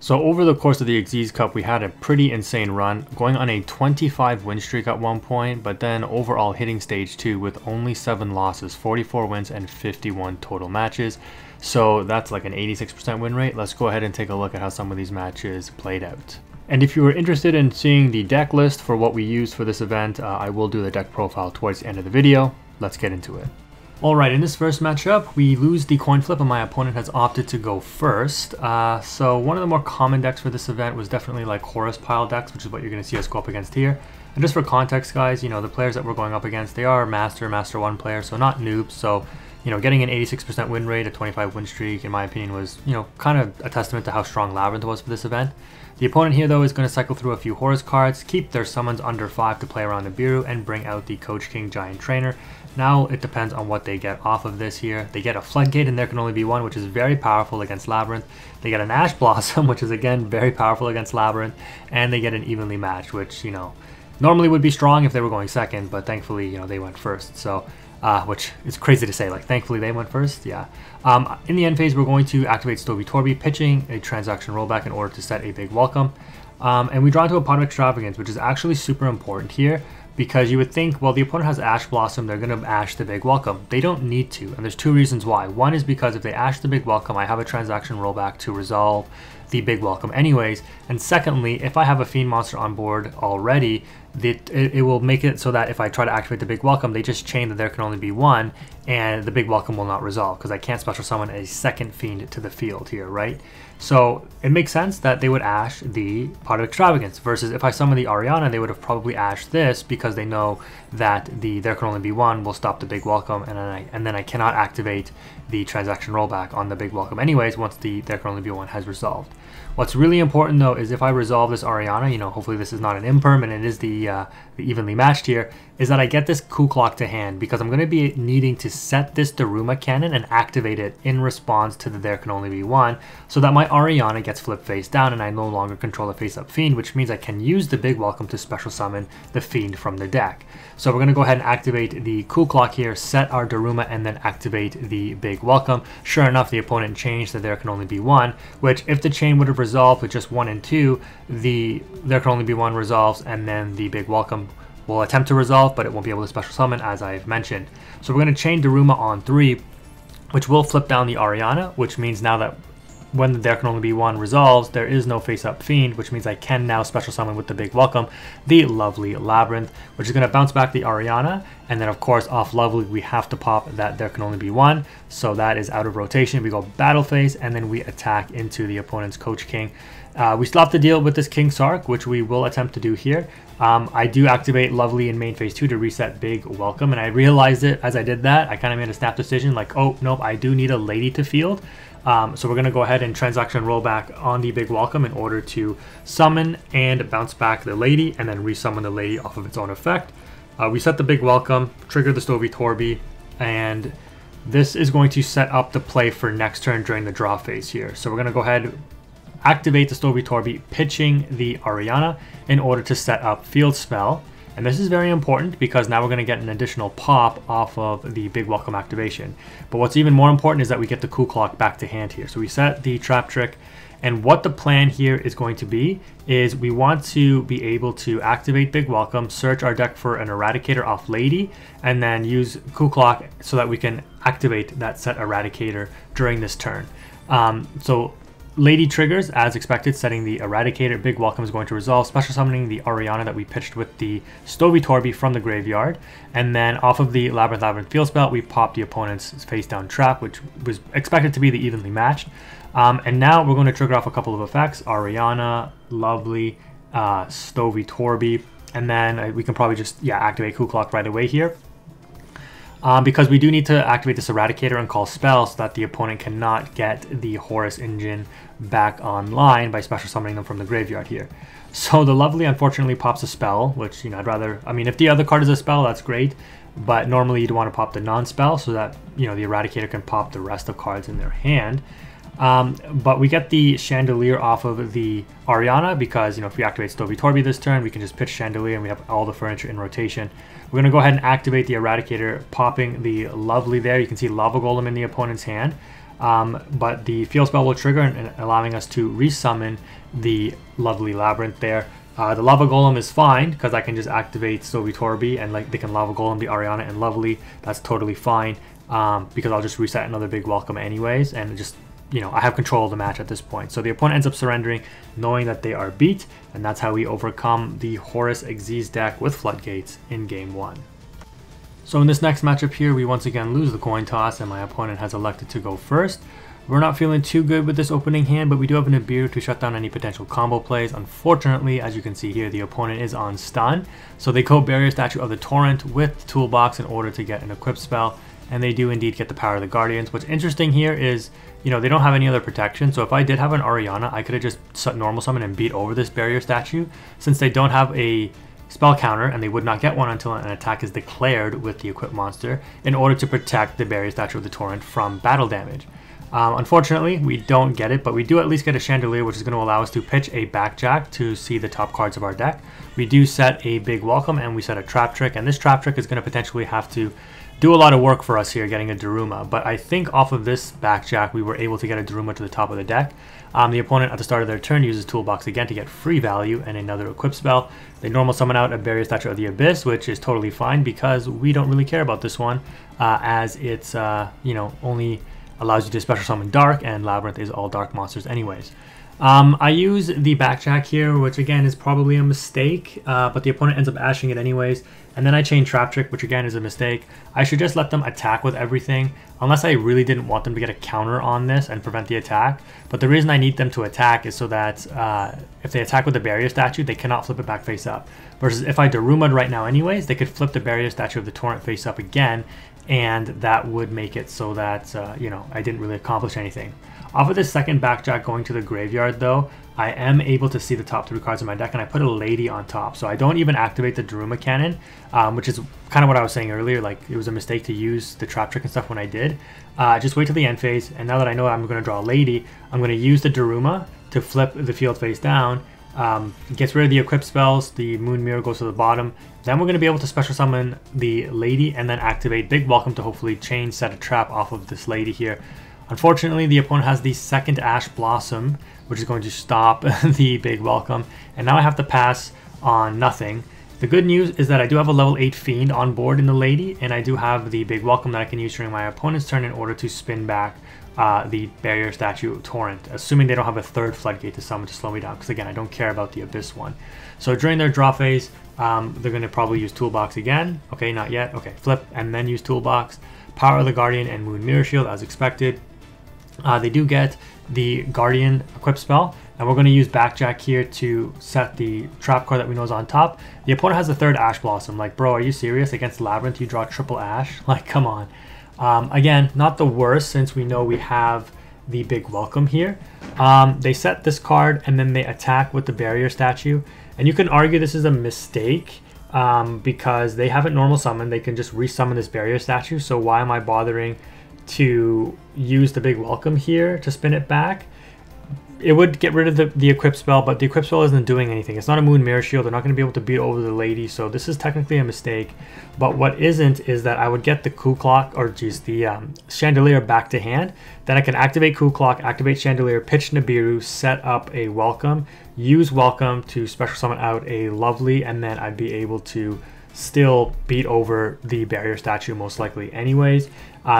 So over the course of the XYZ Cup, we had a pretty insane run, going on a 25 win streak at one point, but then overall hitting stage 2 with only 7 losses, 44 wins and 51 total matches. So that's like an 86% win rate. Let's go ahead and take a look at how some of these matches played out. And if you were interested in seeing the deck list for what we used for this event, I will do the deck profile towards the end of the video. Let's get into it. Alright, in this first matchup, we lose the coin flip and my opponent has opted to go first. So one of the more common decks for this event was definitely like Horus pile decks, which is what you're going to see us go up against here. And just for context, guys, you know, the players that we're going up against, they are Master 1 players, so not noobs. So, you know, getting an 86% win rate, a 25 win streak, in my opinion, was, you know, kind of a testament to how strong Labyrinth was for this event. The opponent here, though, is going to cycle through a few Horus cards, keep their summons under 5 to play around the Nibiru, and bring out the Coach King Giant Trainer. Now, it depends on what they get off of this here. They get a Floodgate, and there can only be one, which is very powerful against Labyrinth. They get an Ash Blossom, which is, again, very powerful against Labyrinth. And they get an Evenly Matched, which, you know, normally would be strong if they were going second, but thankfully, you know, they went first. So, which is crazy to say, like, thankfully they went first, yeah. In the end phase, we're going to activate Stovey Torby, pitching a transaction rollback in order to set a big welcome. And we draw into a Pot of Extravagance, which is actually super important here, because you would think, well, the opponent has Ash Blossom, they're going to Ash the big welcome. They don't need to, and there's two reasons why. One is because if they Ash the big welcome, I have a transaction rollback to resolve the big welcome anyways. And secondly, if I have a Fiend monster on board already, it will make it so that if I try to activate the big welcome, they just chain that there can only be one, and the big welcome will not resolve because I can't special summon a second Fiend to the field here, right? So it makes sense that they would Ash the Pot of Extravagance, versus if I summon the Ariana, they would have probably Ashed this because they know that the there can only be one will stop the big welcome, and then I cannot activate the transaction rollback on the big welcome anyways once the there can only be one has resolved. What's really important though is if I resolve this Ariana, you know, hopefully this is not an imperm and it is the evenly matched here, is that I get this Coup Clock to hand because I'm going to be needing to set this Daruma cannon and activate it in response to the there can only be one, so that my Ariana gets flipped face down and I no longer control the face up Fiend, which means I can use the big welcome to special summon the Fiend from the deck. So we're going to go ahead and activate the Coup Clock here, set our Daruma, and then activate the big welcome. Sure enough, the opponent changed that there can only be one, which if the chain would have resolved with just 1 and 2, the there can only be one resolves, and then the big welcome will attempt to resolve, but it won't be able to special summon, as I've mentioned. So we're going to chain Daruma on 3, which will flip down the Ariana, which means now that when the there can only be one resolves, there is no face-up Fiend, which means I can now special summon with the big welcome the lovely Labyrinth, which is going to bounce back the Ariana, and then of course off lovely we have to pop that there can only be one, so that is out of rotation. We go battle phase, and then we attack into the opponent's Coach King. We still have to deal with this King Sark, which we will attempt to do here. I do activate Lovely in main phase 2 to reset Big Welcome, and I realized it as I did that. I kind of made a snap decision like, oh nope, I do need a lady to field. So we're going to go ahead and transaction rollback on the Big Welcome in order to summon and bounce back the lady, and then resummon the lady off of its own effect. We set the Big Welcome, trigger the Stovey Torby, and this is going to set up the play for next turn during the draw phase here. So we're going to go ahead, activate the Stovey Torby, pitching the Ariana in order to set up Field Spell. And this is very important because now we're going to get an additional pop off of the Big Welcome activation. But what's even more important is that we get the Coup Clock back to hand here. So we set the Trap Trick, and what the plan here is going to be is we want to be able to activate Big Welcome, search our deck for an Eradicator off Lady, and then use Coup Clock so that we can activate that set Eradicator during this turn. So Lady triggers as expected, setting the Eradicator. Big Welcome is going to resolve, special summoning the Ariana that we pitched with the Stovey Torby from the graveyard. And then off of the Labyrinth Field Spell, we pop the opponent's face down trap, which was expected to be the evenly matched. And now we're going to trigger off a couple of effects: Ariana, Lovely, Stovey Torby, and then we can probably just activate Coup Clock right away here. Because we do need to activate this Eradicator and call spells so that the opponent cannot get the Horus engine back online by special summoning them from the graveyard here. So the Lovely unfortunately pops a spell, which, you know, I'd rather, I mean, if the other card is a spell, that's great, but normally you'd want to pop the non-spell so that, you know, the Eradicator can pop the rest of cards in their hand. But we get the Chandelier off of the Ariana because, you know, if we activate Stovey Torby this turn, we can just pitch Chandelier and we have all the furniture in rotation. We're going to go ahead and activate the Eradicator, popping the Lovely there. You can see Lava Golem in the opponent's hand. but the field spell will trigger and allowing us to resummon the lovely Labyrinth there. The Lava Golem is fine because I can just activate Sovitorbi and like they can Lava Golem the Ariana and Lovely. That's totally fine because I'll just reset another big welcome anyways, and just, you know, I have control of the match at this point. So the opponent ends up surrendering knowing that they are beat, and that's how we overcome the Horus Xyz deck with Floodgates in game 1. So in this next matchup here, we once again lose the coin toss and my opponent has elected to go first. We're not feeling too good with this opening hand, but we do have an Nibiru to shut down any potential combo plays. Unfortunately, as you can see here, the opponent is on stun. So they go Barrier Statue of the Torrent with Toolbox in order to get an equip spell. And they do indeed get the Power of the Guardians. What's interesting here is, you know, they don't have any other protection. So if I did have an Ariana, I could have just normal summon and beat over this Barrier Statue. Since they don't have a spell counter, and they would not get one until an attack is declared with the equipped monster in order to protect the Barrier Statue of the Torrent from battle damage. Unfortunately, we don't get it, but we do at least get a Chandelier, which is going to allow us to pitch a Backjack to see the top cards of our deck. We do set a big Welcome, and we set a Trap Trick, and this Trap Trick is going to potentially have to do a lot of work for us here getting a Daruma, but I think off of this Backjack, we were able to get a Daruma to the top of the deck. The opponent at the start of their turn uses Toolbox again to get free value and another equip spell. They normal summon out a Barrier Statue of the Abyss, which is totally fine because we don't really care about this one, as it's, you know, only allows you to special summon Dark, and Labyrinth is all Dark monsters anyways. I use the Backjack here, which again is probably a mistake, but the opponent ends up ashing it anyways. And then I chain Trap Trick, which again is a mistake. I should just let them attack with everything, unless I really didn't want them to get a counter on this and prevent the attack. But the reason I need them to attack is so that if they attack with the Barrier Statue, they cannot flip it back face up. Versus if I Daruma'd right now anyways, they could flip the Barrier Statue of the Torrent face up again, and that would make it so that, you know, I didn't really accomplish anything. Off of this second Backjack going to the graveyard though, I am able to see the top 3 cards of my deck, and I put a Lady on top. So I don't even activate the Daruma Cannon, which is kind of what I was saying earlier. Like, it was a mistake to use the Trap Trick and stuff when I did. Just wait till the end phase, and now that I know I'm going to draw a Lady, I'm going to use the Daruma to flip the field face down. Gets rid of the equip spells, the Moon Mirror goes to the bottom. Then we're going to be able to special summon the Lady and then activate Big Welcome to hopefully chain set a trap off of this Lady here. Unfortunately, the opponent has the second Ash Blossom, which is going to stop the Big Welcome, and now I have to pass on nothing. The good news is that I do have a level 8 Fiend on board in the Lady, and I do have the Big Welcome that I can use during my opponent's turn in order to spin back the Barrier Statue Torrent, assuming they don't have a third Floodgate to summon to slow me down, because again, I don't care about the Abyss one. So during their draw phase, they're going to probably use Toolbox again. Okay, not yet. Okay, flip and then use Toolbox. Power of the Guardian and Moon Mirror Shield as expected. They do get the Guardian equip spell, and we're going to use Backjack here to set the trap card that we know is on top. The opponent has the third Ash Blossom. Like, bro, are you serious? Against Labyrinth, you draw triple Ash? Like, come on. Again, not the worst since we know we have the Big Welcome here. They set this card and then they attack with the Barrier Statue. And you can argue this is a mistake because they haven't normal summoned. They can just resummon this Barrier Statue. So why am I bothering to use the Big Welcome here to spin it back? It would get rid of the equip spell, but the equip spell isn't doing anything. It's not a Moon Mirror Shield. They're not going to be able to beat over the Lady, so this is technically a mistake. But what isn't is that I would get the Coup Clock, or geez, the Chandelier back to hand. Then I can activate Coup Clock, activate Chandelier, pitch Nibiru, set up a Welcome, use Welcome to special summon out a Lovely, and then I'd be able to still beat over the Barrier Statue most likely anyways,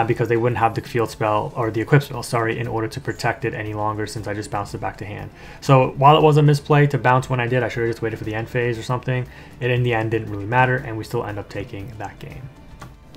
because they wouldn't have the field spell, or the equip spell, sorry, in order to protect it any longer since I just bounced it back to hand. So while it was a misplay to bounce when I did, I should have just waited for the end phase or something. It in the end didn't really matter, and we still end up taking that game.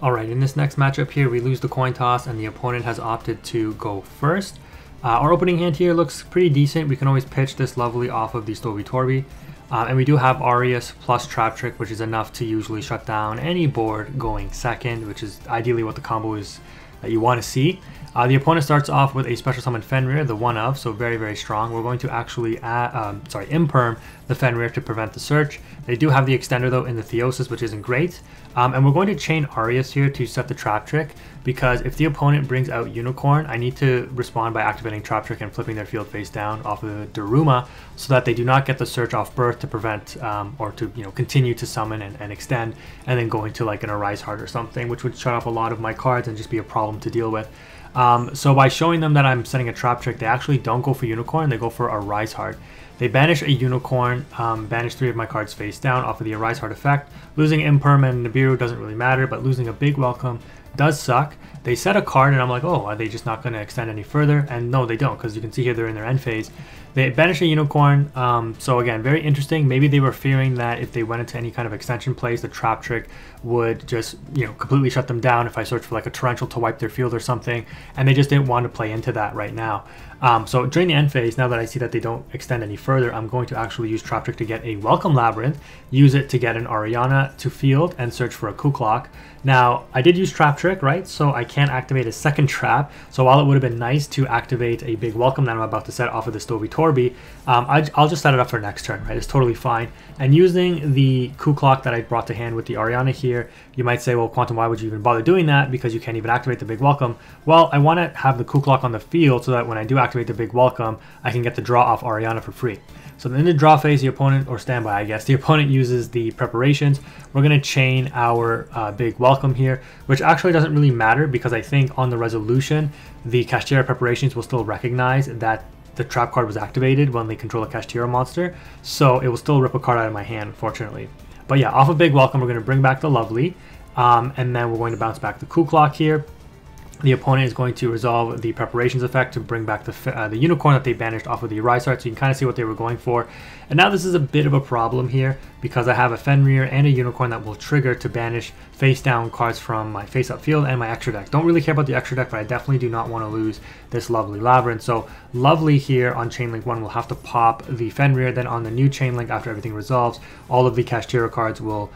Alright, in this next matchup here, we lose the coin toss and the opponent has opted to go first. Our opening hand here looks pretty decent. We can always pitch this Lovely off of the Sovitorbi. And we do have Arius plus Trap Trick, which is enough to usually shut down any board going second, which is ideally what the combo is that you want to see. The opponent starts off with a special summon Fenrir, the one of, so very, very strong. We're going to actually imperm the Fenrir to prevent the search. They do have the extender though in the Theosis, which isn't great. And we're going to chain Arius here to set the Trap Trick, because if the opponent brings out Unicorn, I need to respond by activating Trap Trick and flipping their field face down off of the Daruma, so that they do not get the search off birth to prevent or to continue to summon and extend, and then go into like an Arise Heart or something, which would shut off a lot of my cards and just be a problem to deal with. So by showing them that I'm setting a trap trick, they actually don't go for Unicorn, they go for Arise Heart. They banish a Unicorn, banish 3 of my cards face down off of the Arise Heart effect. Losing Imperm and Nibiru doesn't really matter, but losing a big Welcome does suck. They set a card and I'm like, oh, are they just not going to extend any further? And no, they don't, because you can see here they're in their end phase. They banish a Unicorn, so again, very interesting. Maybe they were fearing that if they went into any kind of extension plays, the trap trick would just, completely shut them down if I search for like a Torrential to wipe their field or something, and they just didn't want to play into that right now. So during the end phase, now that I see that they don't extend any further, I'm going to actually use Trap Trick to get a Welcome Labyrinth, use it to get an Ariana to field, and search for a Kuklok. Now, I did use Trap Trick, right? So I can't activate a second trap. So while it would have been nice to activate a big Welcome that I'm about to set off of the Stovey Torby, I'll just set it up for next turn, right? It's totally fine. And using the Kuklok that I brought to hand with the Ariana here, you might say, well, Quantum, why would you even bother doing that? Because you can't even activate the big Welcome. Well, I want to have the Kuklok on the field so that when I do activate the big Welcome, I can get the draw off Ariana for free. So in the draw phase, the opponent, or standby, I guess, the opponent uses the preparations. We're going to chain our big Welcome here, which actually doesn't really matter because I think on the resolution, the Kashtira preparations will still recognize that the trap card was activated when they control a Kashtira monster. So it will still rip a card out of my hand, unfortunately. But yeah, off of big Welcome, we're going to bring back the Lovely, and then we're going to bounce back the Kuklok here. The opponent is going to resolve the preparations effect to bring back the Unicorn that they banished off of the Arise Heart, so you can kind of see what they were going for. And now this is a bit of a problem here because I have a Fenrir and a Unicorn that will trigger to banish face down cards from my face up field and my extra deck. Don't really care about the extra deck, but I definitely do not want to lose this Lovely Labyrinth. So Lovely here on Chain Link 1 will have to pop the Fenrir, then on the new Chain Link after everything resolves, all of the Kashtira cards will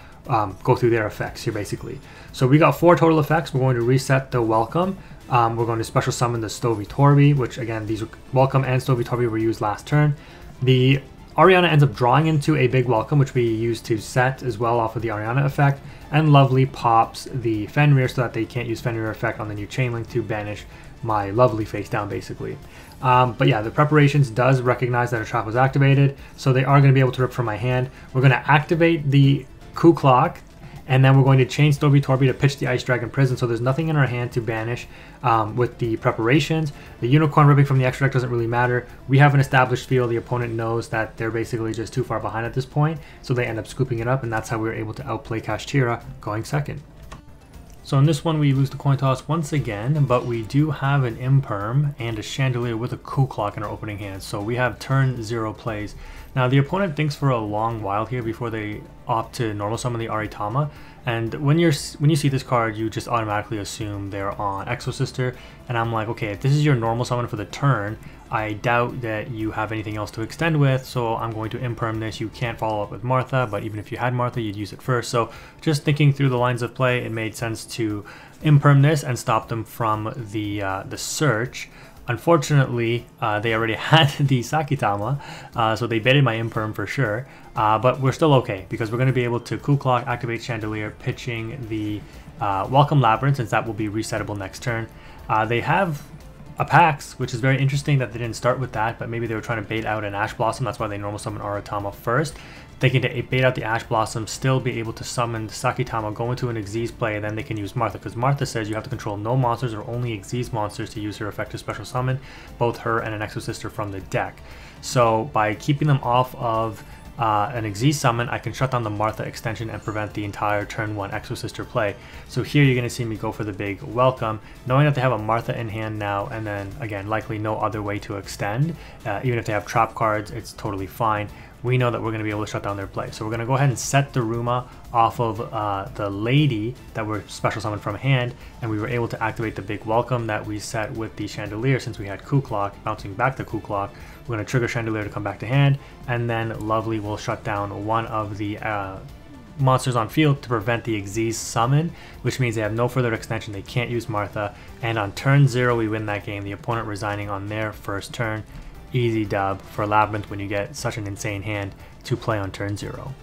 go through their effects here basically. So we got 4 total effects. We're going to reset the Welcome. We're going to special summon the Stovey Torby, which again, these Welcome and Stovey Torby were used last turn. The Ariana ends up drawing into a big Welcome, which we use to set as well off of the Ariana effect. And Lovely pops the Fenrir so that they can't use Fenrir effect on the new Chain Link to banish my Lovely face down basically. But yeah, the preparations does recognize that a trap was activated, so they are going to be able to rip from my hand. We're going to activate the Kuklok, and then we're going to chain Stovey Torby to pitch the Ice Dragon Prison, so there's nothing in our hand to banish with the preparations. The Unicorn ripping from the extra deck doesn't really matter. We have an established field. The opponent knows that they're basically just too far behind at this point, so they end up scooping it up, and that's how we were able to outplay Kashtira going second. So in this one we lose the coin toss once again, but we do have an Imperm and a Chandelier with a Kuklok in our opening hand, so we have turn 0 plays. Now the opponent thinks for a long while here before they opt to normal summon the Aritama, and when you see this card, you just automatically assume they're on Exosister, and I'm like, okay, if this is your normal summon for the turn, I doubt that you have anything else to extend with, so I'm going to Imperm this. You can't follow up with Martha, but even if you had Martha, you'd use it first. So just thinking through the lines of play, it made sense to Imperm this and stop them from the search. Unfortunately, they already had the Sakitama, so they baited my Imperm for sure, but we're still okay because we're going to be able to Kuklok, activate Chandelier, pitching the Welcome Labyrinth, since that will be resettable next turn. They have a Pax, which is very interesting that they didn't start with that, but maybe they were trying to bait out an Ash Blossom. That's why they normal summon Aratama first, thinking to bait out the Ash Blossom, still be able to summon the Sakitama, go into an Xyz play, and then they can use Martha, because Martha says you have to control no monsters or only Xyz monsters to use her effective special summon, both her and an Exosister from the deck. So by keeping them off of an Xyz summon, I can shut down the Martha extension and prevent the entire turn 1 Exosister play. So here you're going to see me go for the big Welcome, knowing that they have a Martha in hand now, and then again, likely no other way to extend. Even if they have trap cards, it's totally fine. We know that we're going to be able to shut down their play. So we're going to go ahead and set the Ruma off of the Lady that were special summoned from hand, and we were able to activate the big Welcome that we set with the Chandelier since we had Kuklok, bouncing back the Kuklok. We're going to trigger Chandelier to come back to hand, and then Lovely will shut down one of the monsters on field to prevent the Xyz summon, which means they have no further extension, they can't use Martha, and on turn 0 we win that game, the opponent resigning on their first turn. Easy dub for Labyrinth when you get such an insane hand to play on turn 0.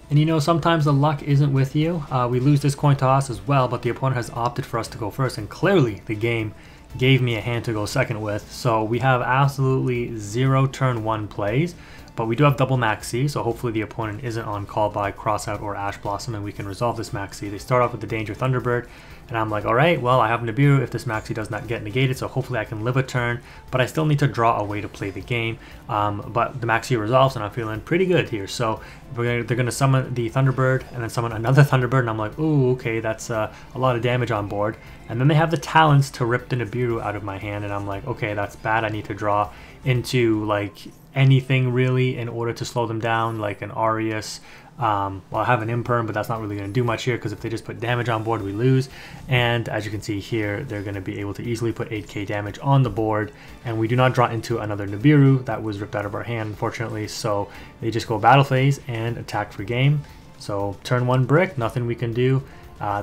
And you know, sometimes the luck isn't with you. We lose this coin toss as well, but the opponent has opted for us to go first, and clearly the game gave me a hand to go second with. So we have absolutely 0 turn 1 plays, but we do have double Maxi, so hopefully the opponent isn't on call by Crossout or Ash Blossom, and we can resolve this Maxi. They start off with the Danger Thunderbird, and I'm like, alright, well, I have Nibiru if this Maxi does not get negated, so hopefully I can live a turn, but I still need to draw a way to play the game. But the Maxi resolves, and I'm feeling pretty good here. So they're going to summon the Thunderbird, and then summon another Thunderbird, and I'm like, ooh, okay, that's a lot of damage on board. And then they have the Talons to rip the Nibiru out of my hand, and I'm like, okay, that's bad. I need to draw into, like, anything really in order to slow them down, like an Arius. Well, I have an Imperm, but that's not really going to do much here because if they just put damage on board, we lose. And as you can see here, they're going to be able to easily put 8k damage on the board, and we do not draw into another Nibiru. That was ripped out of our hand, unfortunately, so they just go battle phase and attack for game. So turn 1 brick, nothing we can do.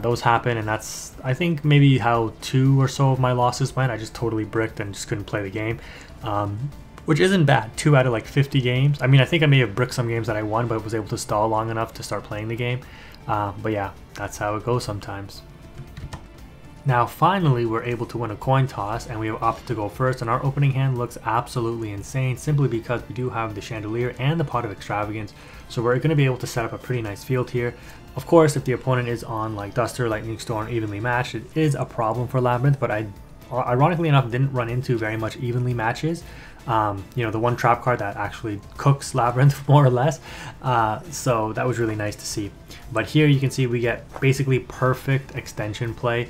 Those happen, and that's, I think, maybe how 2 or so of my losses went. I just totally bricked and just couldn't play the game. Which isn't bad, 2 out of like 50 games. I mean, I think I may have bricked some games that I won, but was able to stall long enough to start playing the game. But yeah, that's how it goes sometimes. Now finally, we're able to win a coin toss, and we have opted to go first, and our opening hand looks absolutely insane, simply because we do have the Chandelier and the Pot of Extravagance, so we're going to be able to set up a pretty nice field here. Of course, if the opponent is on like Duster, Lightning Storm, evenly matched, it is a problem for Labyrinth, but I ironically enough didn't run into very much evenly matches. You know, the one trap card that actually cooks Labyrinth more or less, so that was really nice to see. But here you can see we get basically perfect extension play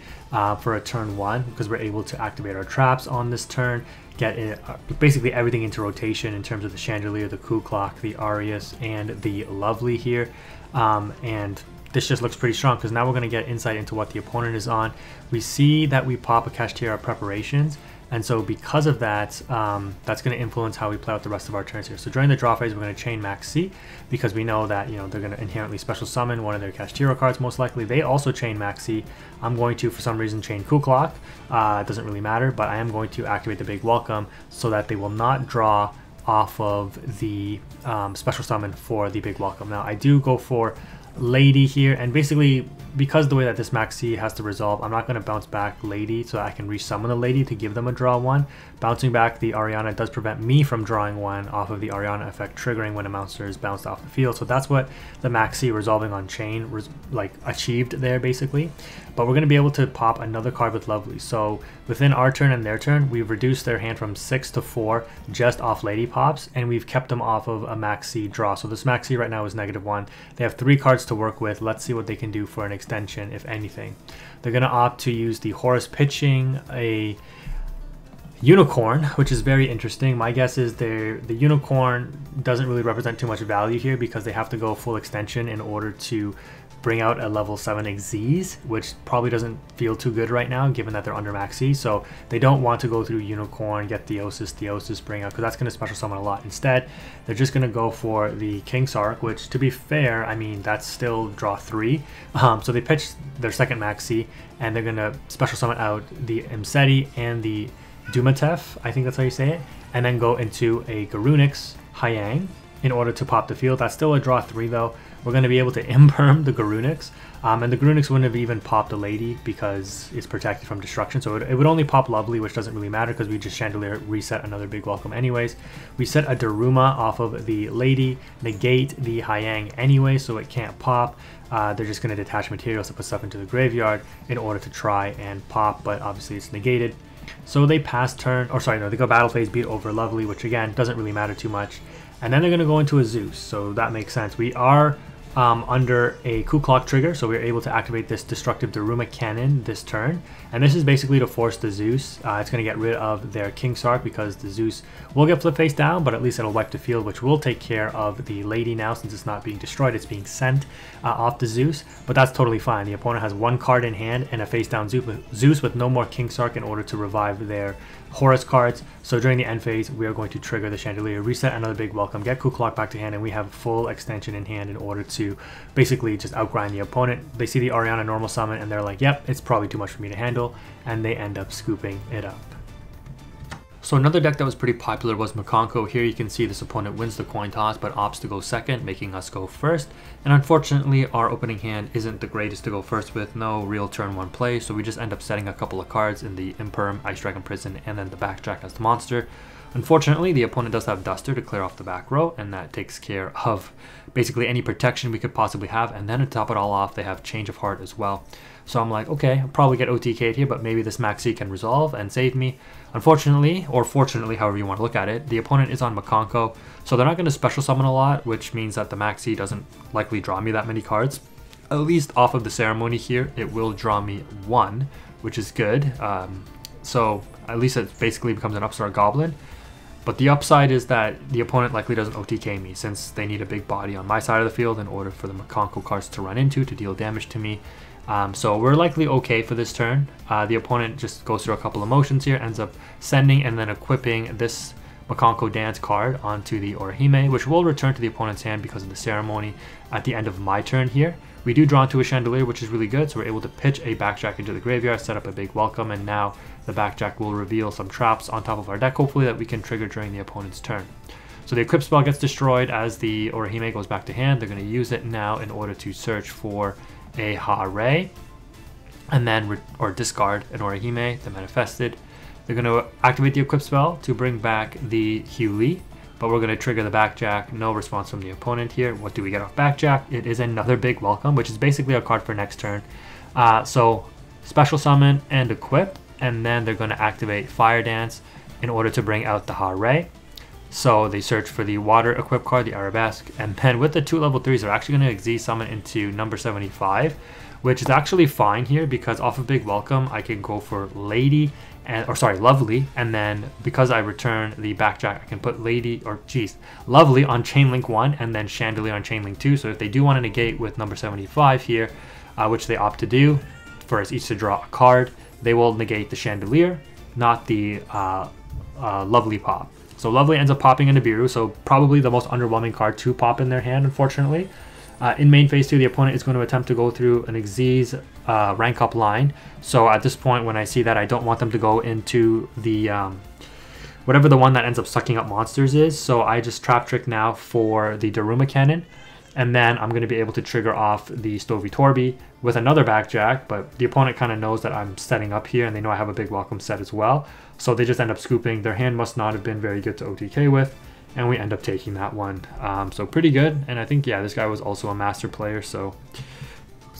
for a turn 1 because we're able to activate our traps on this turn, get it, basically everything into rotation in terms of the Chandelier, the Coup Clock, the Arius, and the Lovely here. And this just looks pretty strong because now we're going to get insight into what the opponent is on. We see that we pop a Kashtira Preparations, and so because of that, that's going to influence how we play out the rest of our turns here. So during the draw phase, we're going to chain Maxi because we know that, you know, they're going to inherently special summon one of their Kashtira cards most likely. They also chain Maxi. I'm going to, for some reason, chain Coup Clock. It doesn't really matter, but I am going to activate the Big Welcome so that they will not draw off of the special summon for the Big Welcome. Now I do go for Lady here, and basically because the way that this Maxi has to resolve, I'm not going to bounce back Lady so I can resummon the Lady to give them a draw 1. Bouncing back the Ariana does prevent me from drawing 1 off of the Ariana effect triggering when a monster is bounced off the field. So that's what the Maxi resolving on chain like achieved there basically. But we're going to be able to pop another card with Lovely. So within our turn and their turn, we've reduced their hand from 6 to 4 just off Lady pops, and we've kept them off of a Maxi draw. So this Maxi right now is -1. They have 3 cards to work with. Let's see what they can do for an extension, if anything. They're going to opt to use the Horus Pitching, a Unicorn, which is very interesting. My guess is the Unicorn doesn't really represent too much value here because they have to go full extension in order to bring out a level 7 Xyz, which probably doesn't feel too good right now given that they're under Maxi. So they don't want to go through Unicorn, get Theosis, bring out, because that's going to special summon a lot. Instead, they're just going to go for the King Sark, which to be fair, I mean, that's still draw 3. So they pitch their second Maxi, and they're going to special summon out the Imseti and the Dumatef, I think that's how you say it, and then go into a Garunix Hyang in order to pop the field. That's still a draw 3 though. We're going to be able to imperm the Garunix, and the Garunix wouldn't have even popped a Lady because it's protected from destruction, so it would only pop Lovely, which doesn't really matter because we just Chandelier reset another Big Welcome anyways. We set a Daruma off of the Lady, negate the Hyang anyway, so it can't pop. They're just going to detach materials to put stuff into the graveyard in order to try and pop, but obviously it's negated. So they pass turn, or sorry, no, they go battle phase, beat over Lovely, which again doesn't really matter too much. And then they're going to go into a Zeus, so that makes sense. We are under a Coup Clock trigger, so we're able to activate this Destructive Daruma Cannon this turn. And this is basically to force the Zeus. It's going to get rid of their King Sark because the Zeus will get flip face down, but at least it'll wipe the field, which will take care of the Lady now since it's not being destroyed, it's being sent off the Zeus. But that's totally fine. The opponent has 1 card in hand and a face down Zeus with no more King Sark in order to revive their Horus cards. So during the end phase, we are going to trigger the Chandelier, reset another Big Welcome, get Coup Clock back to hand, and we have full extension in hand in order to basically just outgrind the opponent. They see the Ariana normal summon and they're like, yep, it's probably too much for me to handle, and they end up scooping it up. So another deck that was pretty popular was Makonko. Here you can see this opponent wins the coin toss but opts to go second, making us go first. And unfortunately our opening hand isn't the greatest to go first with, no real turn one play, so we just end up setting a couple of cards in the Imperm, Ice Dragon Prison, and then the Backjack as the monster. Unfortunately, the opponent does have Duster to clear off the back row, and that takes care of basically any protection we could possibly have. And then to top it all off, they have Change of Heart as well. So I'm like, okay, I'll probably get OTK'd here, but maybe this Maxi can resolve and save me. Unfortunately, or fortunately, however you want to look at it, the opponent is on Makonko, so they're not going to special summon a lot, which means that the Maxi doesn't likely draw me that many cards. At least off of the ceremony here, it will draw me one, which is good. So at least it basically becomes an Upstart Goblin. But the upside is that the opponent likely doesn't OTK me, since they need a big body on my side of the field in order for the Makonko cards to run into to deal damage to me. So we're likely okay for this turn. The opponent just goes through a couple of motions here, ends up sending and then equipping this Makonko Dance card onto the Orihime, which will return to the opponent's hand because of the ceremony at the end of my turn here. We do draw into a Chandelier, which is really good, so we're able to pitch a Backjack into the graveyard, set up a big welcome, and now the Backjack will reveal some traps on top of our deck, hopefully that we can trigger during the opponent's turn. So the Equip spell gets destroyed as the Orihime goes back to hand. They're going to use it now in order to search for a Ha'are, and then or discard an Orihime, the Manifested. They're going to activate the Equip spell to bring back the Huli, but we're going to trigger the Backjack. No response from the opponent here. What do we get off Backjack? It is another big welcome, which is basically a card for next turn. So special summon and equip, and then they're going to activate Fire Dance in order to bring out the Ha'are. So they search for the water equip card, the Arabesque, and then with the 2 level 3s, they're actually going to Xyz summon into number 75, which is actually fine here because off of Big Welcome, I can go for Lady, Lovely, and then because I return the Backjack, I can put Lovely on Chain Link 1 and then Chandelier on Chain Link 2. So if they do want to negate with number 75 here, which they opt to do, for us each to draw a card, they will negate the Chandelier, not the Lovely pop. So Lovely ends up popping into Biru, so probably the most underwhelming card to pop in their hand, unfortunately. In main phase 2, the opponent is going to attempt to go through an Xyz rank up line. So at this point, when I see that, I don't want them to go into the whatever the one that ends up sucking up monsters is. So I just Trap Trick now for the Daruma Cannon. And then I'm going to be able to trigger off the Stovey Torby with another Backjack, but the opponent kind of knows that I'm setting up here and they know I have a big welcome set as well. So they just end up scooping. Their hand must not have been very good to OTK with, and we end up taking that one. So pretty good, and I think, yeah, this guy was also a master player, so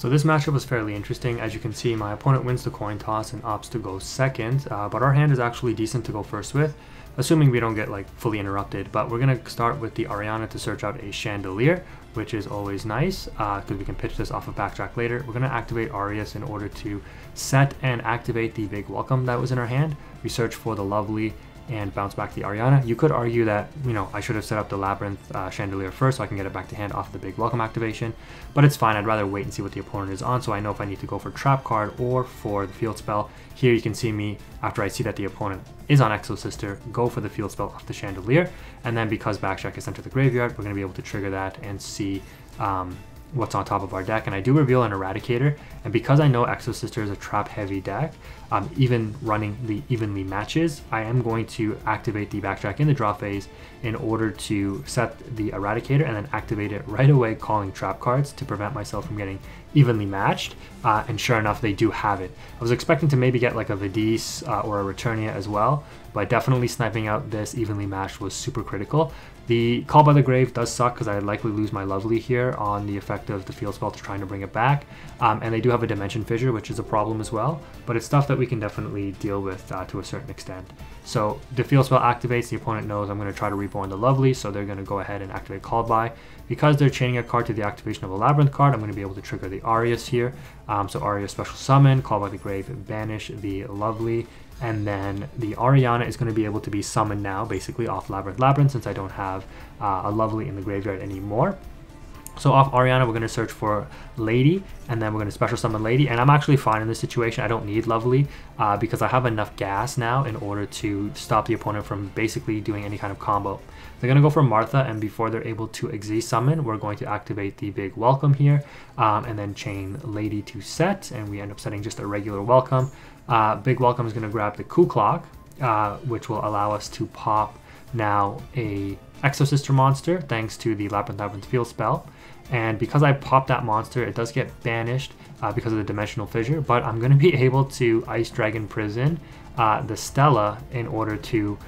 this matchup was fairly interesting. As you can see, my opponent wins the coin toss and opts to go second, but our hand is actually decent to go first with, assuming we don't get like fully interrupted. But we're going to start with the Ariana to search out a Chandelier, which is always nice because we can pitch this off of Backjack later. We're going to activate Arias in order to set and activate the big welcome that was in our hand. We search for the Lovely and bounce back the Ariana. You could argue that, you know, I should have set up the Labyrinth Chandelier first so I can get it back to hand off the big welcome activation, but it's fine. I'd rather wait and see what the opponent is on so I know if I need to go for Trap card or for the field spell. Here you can see me, after I see that the opponent is on Exo Sister, go for the field spell off the Chandelier, and then because Backjack is sent to the graveyard, we're going to be able to trigger that and see what's on top of our deck. And I do reveal an Eradicator, and because I know Exo Sister is a trap heavy deck, even running the evenly matches, I am going to activate the Backjack in the draw phase in order to set the Eradicator and then activate it right away, calling trap cards to prevent myself from getting evenly matched. And sure enough, they do have it. I was expecting to maybe get like a Vidis or a Returnia as well, but definitely sniping out this evenly matched was super critical. The Call by the Grave does suck because I'd likely lose my Lovely here on the effect of the field spell to trying to bring it back. And they do have a Dimension Fissure, which is a problem as well, but it's stuff that we can definitely deal with to a certain extent. So the field spell activates, the opponent knows I'm going to try to reborn the Lovely, so they're going to go ahead and activate Called By. Because they're chaining a card to the activation of a Labyrinth card, I'm going to be able to trigger the Arias here. So Arias Special Summon, Call by the Grave, banish the Lovely, and then the Ariana is going to be able to be summoned now, basically off Labyrinth, since I don't have a Lovely in the graveyard anymore. So off Ariana, we're going to search for Lady, and then we're going to special summon Lady. And I'm actually fine in this situation. I don't need Lovely because I have enough gas now in order to stop the opponent from basically doing any kind of combo. They're going to go for Martha, and before they're able to Xyz summon, we're going to activate the big welcome here, and then chain Lady to set, and we end up setting just a regular welcome. Big welcome is going to grab the Ku Clock, which will allow us to pop now a Exosister monster thanks to the Labyrinth field spell. And because I popped that monster, it does get banished because of the Dimensional Fissure, but I'm going to be able to Ice Dragon Prison the Stella in order to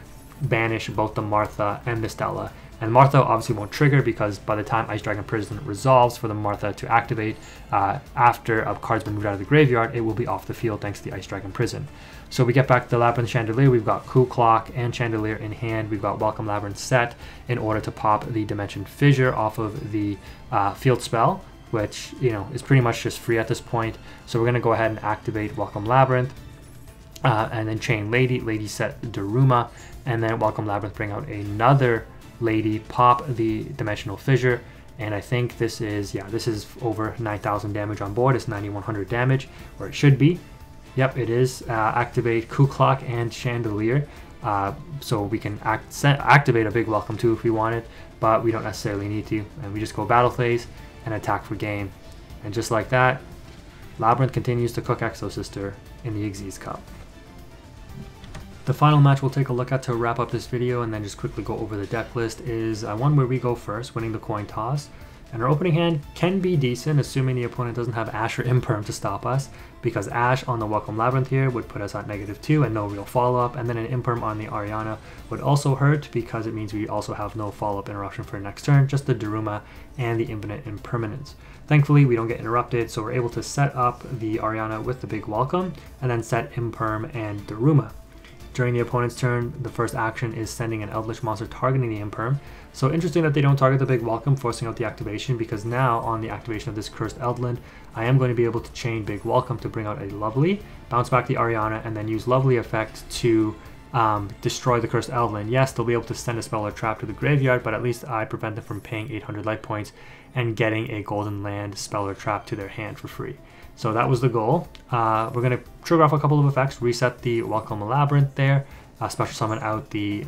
banish both the Martha and the Stella. And Martha obviously won't trigger because by the time Ice Dragon Prison resolves for the Martha to activate after a card's been moved out of the graveyard, it will be off the field thanks to the Ice Dragon Prison. So we get back to the Labyrinth Chandelier. We've got Coup Clock and Chandelier in hand. We've got Welcome Labyrinth set in order to pop the Dimension Fissure off of the field spell, which, you know, is pretty much just free at this point. So we're going to go ahead and activate Welcome Labyrinth and then chain Lady set Daruma, and then Welcome Labyrinth bring out another Lady, pop the Dimensional Fissure, and I think this is, yeah, this is over 9,000 damage on board. It's 9,100 damage, or it should be. Yep, it is. Activate Coup Clock and Chandelier, so we can activate a big Welcome too if we wanted, but we don't necessarily need to, and we just go Battle Phase and attack for game. And just like that, Labyrinth continues to cook Exosister in the XYZ Cup. The final match we'll take a look at to wrap up this video and then just quickly go over the deck list is one where we go first, winning the coin toss. And our opening hand can be decent, assuming the opponent doesn't have Ash or Imperm to stop us, because Ash on the Welcome Labyrinth here would put us at -2 and no real follow-up, and then an Imperm on the Ariana would also hurt because it means we also have no follow-up interruption for next turn, just the Daruma and the Infinite Impermanence. Thankfully, we don't get interrupted, so we're able to set up the Ariana with the big Welcome, and then set Imperm and Daruma. During the opponent's turn, the first action is sending an Eldritch monster targeting the Imperm. So interesting that they don't target the big Welcome, forcing out the activation, because now on the activation of this Cursed Eldland, I am going to be able to chain big Welcome to bring out a Lovely, bounce back the Ariana, and then use Lovely effect to destroy the Cursed Eldland. Yes, they'll be able to send a spell or trap to the graveyard, but at least I prevent them from paying 800 life points and getting a golden land spell or trap to their hand for free. So that was the goal. We're going to trigger off a couple of effects, reset the Welcome Labyrinth there, special summon out the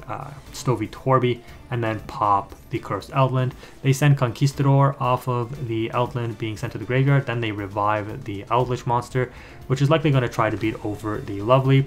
Stovey Torby, and then pop the Cursed Eldland. They send Conquistador off of the Eldland being sent to the graveyard, then they revive the Eldritch monster, which is likely going to try to beat over the Lovely.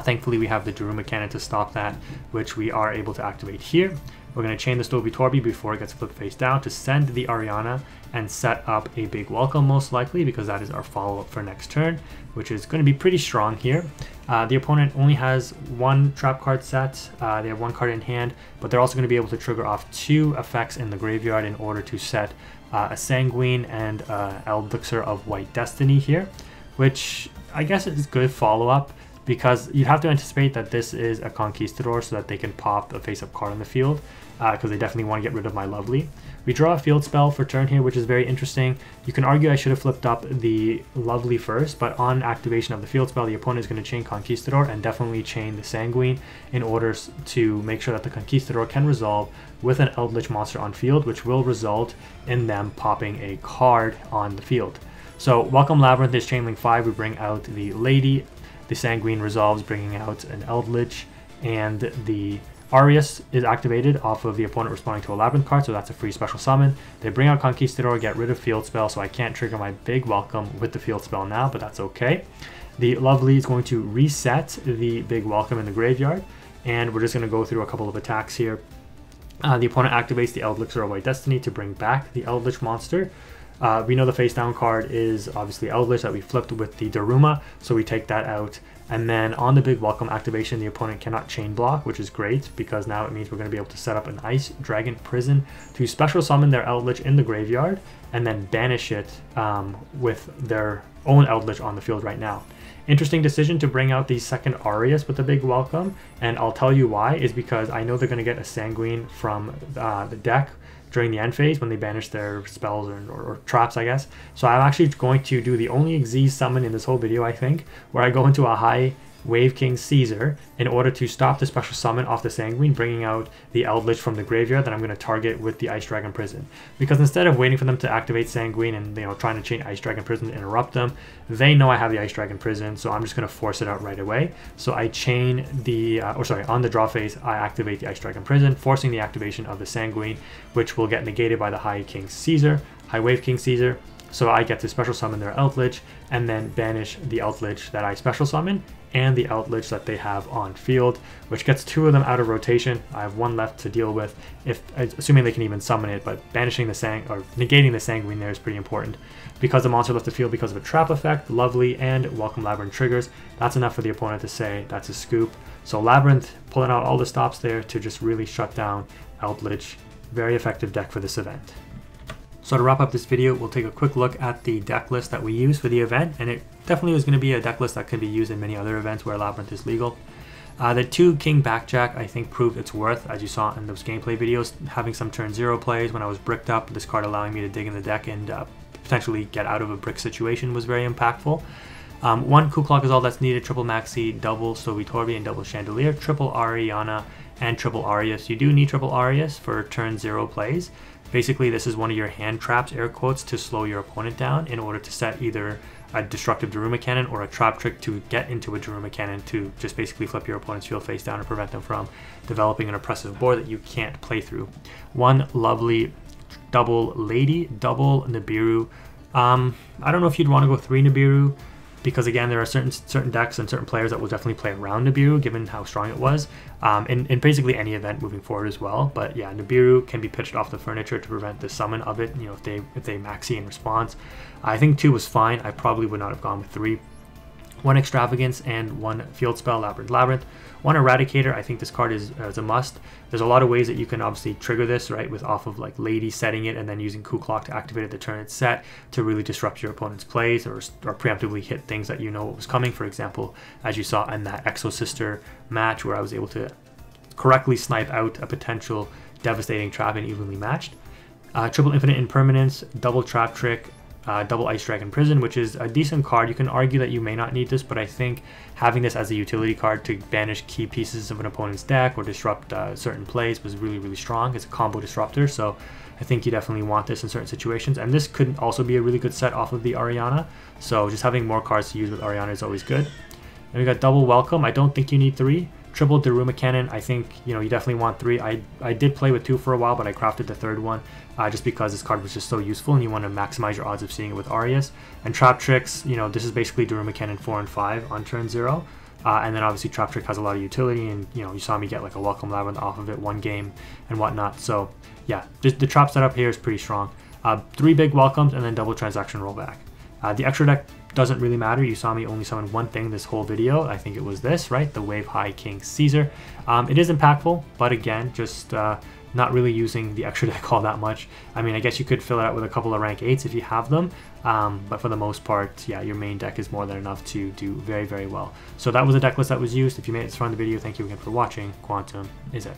Thankfully, we have the Daruma Cannon to stop that, which we are able to activate here. We're going to chain the Stovey Torby before it gets flipped face down to send the Ariana and set up a big Welcome, most likely, because that is our follow-up for next turn, which is going to be pretty strong here. The opponent only has one trap card set. They have one card in hand, but they're also going to be able to trigger off 2 effects in the graveyard in order to set a Sanguine and Elixir of White Destiny here, which I guess is good follow-up, because you have to anticipate that this is a Conquistador so that they can pop a face-up card on the field, because they definitely want to get rid of my Lovely. We draw a field spell for turn here, which is very interesting. You can argue I should have flipped up the Lovely first, but on activation of the field spell, the opponent is going to chain Conquistador and definitely chain the Sanguine in order to make sure that the Conquistador can resolve with an Eldritch monster on field, which will result in them popping a card on the field. So Welcome Labyrinth is chain link 5. We bring out the Lady. The Sanguine resolves, bringing out an Eldritch, and the Arius is activated off of the opponent responding to a Labyrinth card, so that's a free special summon. They bring out Conquistador, get rid of field spell, so I can't trigger my big Welcome with the field spell now, but that's okay. The Lovely is going to reset the big Welcome in the graveyard, and we're just going to go through a couple of attacks here. The opponent activates the Elixir of White Destiny to bring back the Eldritch monster. We know the face down card is obviously Eldritch that we flipped with the Daruma, so we take that out. And then on the big Welcome activation, the opponent cannot chain block, which is great because now it means we're going to be able to set up an Ice Dragon Prison to special summon their Eldritch in the graveyard and then banish it with their own Eldritch on the field right now. Interesting decision to bring out the second Arius with the big Welcome, and I'll tell you why, is because I know they're going to get a Sanguine from the deck during the end phase when they banish their spells or traps, I guess. So I'm actually going to do the only XYZ summon in this whole video, I think, where I go into a high Wave King Caesar in order to stop the special summon off the Sanguine, bringing out the Eldritch from the graveyard that I'm going to target with the Ice Dragon Prison. Because instead of waiting for them to activate Sanguine and trying to chain Ice Dragon Prison to interrupt them, they know I have the Ice Dragon Prison, so I'm just going to force it out right away. So I chain the, on the draw phase, I activate the Ice Dragon Prison, forcing the activation of the Sanguine, which will get negated by the High Wave King Caesar. So I get to special summon their Eldritch and then banish the Eldritch that I special summon and the Outlich that they have on field, which gets 2 of them out of rotation. I have 1 left to deal with, if assuming they can even summon it, but banishing the or negating the Sanguine there is pretty important. Because the monster left the field because of a trap effect, lovely, and welcome Labyrinth triggers. That's enough for the opponent to say that's a scoop. So Labyrinth pulling out all the stops there to just really shut down Outlich. Very effective deck for this event. So to wrap up this video, we'll take a quick look at the deck list that we use for the event, and it definitely is going to be a deck list that can be used in many other events where Labyrinth is legal. The 2 King Backjack I think proved its worth, as you saw in those gameplay videos, having some turn 0 plays when I was bricked up, this card allowing me to dig in the deck and potentially get out of a brick situation was very impactful. 1 Coup Clock is all that's needed, triple Maxi, double Sovitorbi, and double Chandelier, triple Ariana, and triple Arius. You do need triple Arius for turn 0 plays. Basically, this is one of your hand traps, air quotes, to slow your opponent down in order to set either a destructive Daruma Cannon or a trap trick to get into a Daruma Cannon to just basically flip your opponent's field face down and prevent them from developing an oppressive board that you can't play through. 1 lovely double Lady, double Nibiru. I don't know if you'd want to go 3 Nibiru, because again, there are certain decks and certain players that will definitely play around Nibiru, given how strong it was, in basically any event moving forward as well. But yeah, Nibiru can be pitched off the furniture to prevent the summon of it, you know, if they maxi in response. I think 2 was fine. I probably would not have gone with 3. 1 Extravagance and 1 Field Spell, Labyrinth. 1 Eradicator, I think this card is a must. There's a lot of ways that you can obviously trigger this, right, with off of like Lady setting it and then using Coup Clock to activate it the turn it's set to really disrupt your opponent's plays or preemptively hit things that you know what was coming. For example, as you saw in that Exo Sister match where I was able to correctly snipe out a potential devastating trap and evenly matched. Triple Infinite Impermanence, double Trap Trick, double Ice Dragon Prison, which is a decent card. You can argue that you may not need this, but I think having this as a utility card to banish key pieces of an opponent's deck or disrupt certain plays was really, really strong. It's a combo disruptor, so I think you definitely want this in certain situations. And this could also be a really good set off of the Ariana, so just having more cards to use with Ariana is always good. And we got double Welcome. I don't think you need 3. Triple Daruma Cannon, I think, you know, you definitely want 3. I did play with 2 for a while, but I crafted the 3rd one just because this card was just so useful and you want to maximize your odds of seeing it with Arius. And Trap Tricks, you know, this is basically Daruma Cannon 4 and 5 on turn 0. And then obviously Trap Trick has a lot of utility, and you know, you saw me get like a Welcome Labyrinth off of it 1 game and whatnot. So yeah, the trap setup here is pretty strong. 3 big welcomes and then double transaction rollback. The extra deck doesn't really matter. You saw me only summon 1 thing this whole video. I think it was this, right? The Wave High King Caesar. It is impactful, but again, just not really using the extra deck all that much. I mean, I guess you could fill it out with a couple of rank 8s if you have them, but for the most part, yeah, your main deck is more than enough to do very, very well. So that was a deck list that was used. If you made it this far in the video, thank you again for watching. Quantum is it.